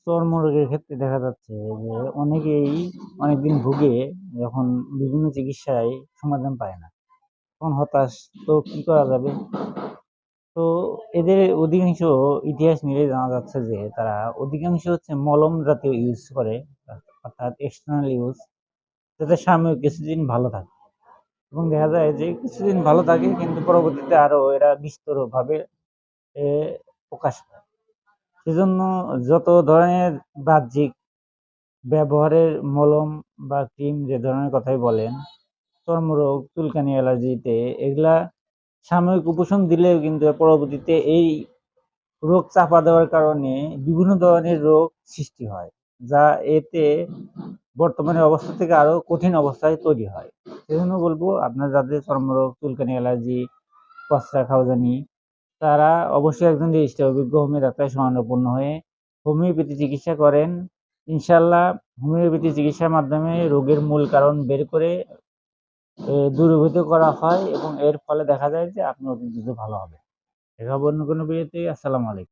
চর্মরোগের ক্ষেত্রে দেখা যাচ্ছে যে অনেকেই অনেকদিন ভুগে যখন বিভিন্ন চিকিৎসায় সমাধান পায় না, তখন হতাশ। তো কি করা যাবে? তো এদের অধিকাংশ ইতিহাস মিলে জানা যাচ্ছে যে তারা অধিকাংশ হচ্ছে মলম জাতীয় ইউজ করে, অর্থাৎ এক্সটার্নাল ইউজ, যাতে সাময়িক কিছুদিন ভালো থাকে। এবং দেখা যায় যে কিছুদিন ভালো থাকে কিন্তু পরবর্তীতে আরো এরা বিস্তরভাবে এ প্রকাশ পায়। সেজন্য যত ধরনের বাহ্যিক ব্যবহারের মলম বা ক্রিম যে ধরনের কথাই বলেন, চর্মরোগ, চুলকানি, অ্যালার্জিতে এগুলা সাময়িক উপশম দিলেও কিন্তু পরবর্তীতে এই রোগ চাপা দেওয়ার কারণে বিভিন্ন ধরনের রোগ সৃষ্টি হয়, যা এতে বর্তমানে অবস্থা থেকে আরো কঠিন অবস্থায় তৈরি হয়। সেজন্য বলবো, আপনার যাদের চর্মরোগ, চুলকানি, অ্যালার্জি, পসরা, খাওজানি, তারা অবশ্যই একজন রেজিস্টার অভিজ্ঞ হোমিও ডাক্তারের শরণাপন্ন হয়ে হোমিওপ্যাথি চিকিৎসা করেন। ইনশাল্লাহ হোমিওপ্যাথি চিকিৎসার মাধ্যমে রোগের মূল কারণ বের করে দূরীভূত করা হয় এবং এর ফলে দেখা যায় যে আপনি অতি দ্রুত ভালো হবে। দেখা হবে অন্য কোনো ভিডিওতে। আসসালামু আলাইকুম।